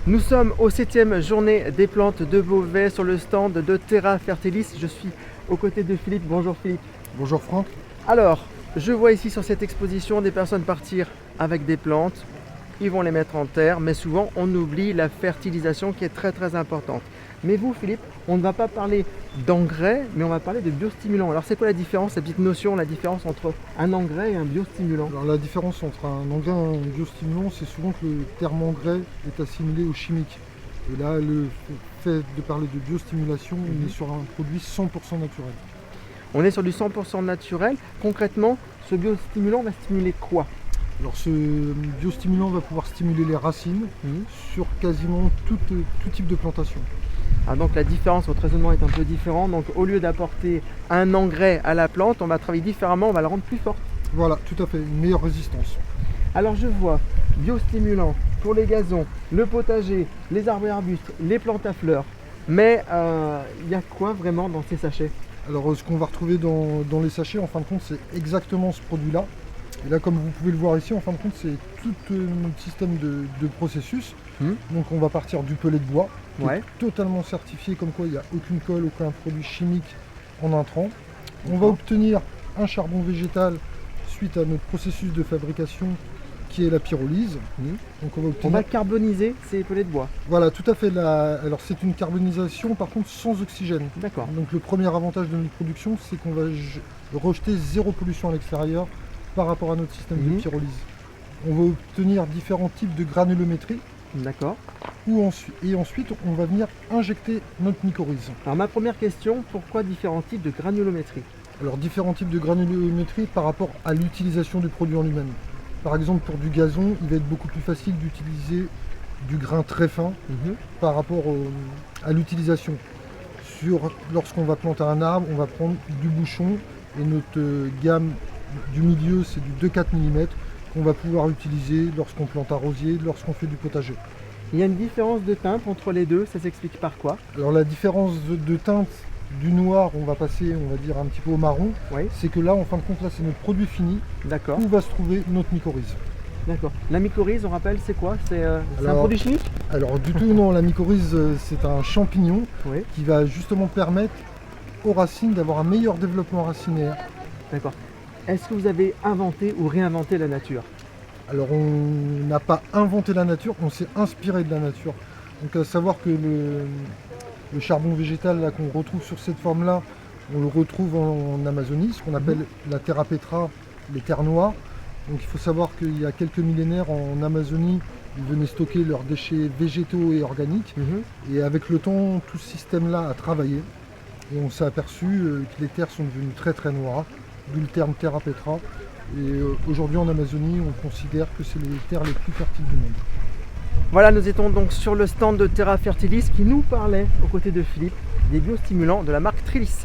Nous sommes aux 7e journée des plantes de Beauvais sur le stand de Terra Fertilis. Je suis aux côtés de Philippe. Bonjour Philippe. Bonjour Franck. Alors, je vois ici sur cette exposition des personnes partir avec des plantes. Ils vont les mettre en terre, mais souvent on oublie la fertilisation qui est très importante. Mais vous Philippe, on ne va pas parler d'engrais, mais on va parler de biostimulant. Alors c'est quoi la différence, la petite notion, la différence entre un engrais et un biostimulant? Alors la différence entre un engrais et un biostimulant, c'est souvent que le terme engrais est assimilé au chimique. Et là, le fait de parler de biostimulation, on est sur un produit 100% naturel. On est sur du 100% naturel. Concrètement, ce biostimulant va stimuler quoi? Alors ce biostimulant va pouvoir stimuler les racines sur quasiment tout type de plantation. Ah, donc la différence, votre raisonnement est un peu différent. Donc au lieu d'apporter un engrais à la plante, on va travailler différemment, on va la rendre plus forte. Voilà, tout à fait, une meilleure résistance. Alors je vois biostimulant pour les gazons, le potager, les arbres et arbustes, les plantes à fleurs. Mais il y a quoi vraiment dans ces sachets? Alors ce qu'on va retrouver dans les sachets, en fin de compte, c'est exactement ce produit-là. Et là, comme vous pouvez le voir ici, en fin de compte, c'est tout notre système de processus. Donc on va partir du pellet de bois, qui est totalement certifié, comme quoi il n'y a aucune colle, aucun produit chimique en intrant. On va obtenir un charbon végétal suite à notre processus de fabrication qui est la pyrolyse. Donc on va carboniser ces pellets de bois. Voilà, tout à fait. Alors c'est une carbonisation par contre sans oxygène. D'accord. Donc le premier avantage de notre production, c'est qu'on va rejeter zéro pollution à l'extérieur par rapport à notre système de pyrolyse. On va obtenir différents types de granulométrie. D'accord. Et ensuite, on va venir injecter notre mycorhize. Alors ma première question, pourquoi différents types de granulométrie? Alors différents types de granulométrie par rapport à l'utilisation du produit en lui-même. Par exemple, pour du gazon, il va être beaucoup plus facile d'utiliser du grain très fin par rapport à l'utilisation. Lorsqu'on va planter un arbre, on va prendre du bouchon et notre gamme du milieu, c'est du 2-4 mm qu'on va pouvoir utiliser lorsqu'on plante un rosier, lorsqu'on fait du potager. Il y a une différence de teinte entre les deux, ça s'explique par quoi? Alors la différence de teinte du noir, on va passer, on va dire un petit peu au marron, c'est que là, en fin de compte, là c'est notre produit fini, où va se trouver notre mycorhize. D'accord. La mycorhize, on rappelle, c'est quoi? C'est un produit chimique? Alors du tout, non, la mycorhize, c'est un champignon qui va justement permettre aux racines d'avoir un meilleur développement racinaire. D'accord. Est-ce que vous avez inventé ou réinventé la nature? Alors on n'a pas inventé la nature, on s'est inspiré de la nature. Donc à savoir que le charbon végétal là qu'on retrouve sur cette forme-là, on le retrouve en Amazonie, ce qu'on appelle la terra petra, les terres noires. Donc il faut savoir qu'il y a quelques millénaires en Amazonie, ils venaient stocker leurs déchets végétaux et organiques. Et avec le temps, tout ce système-là a travaillé. Et on s'est aperçu que les terres sont devenues très noires, d'où le terme terra petra. Et aujourd'hui en Amazonie, on considère que c'est les terres les plus fertiles du monde. Voilà, nous étions donc sur le stand de Terra Fertilis qui nous parlait, aux côtés de Philippe, des biostimulants de la marque Trillis.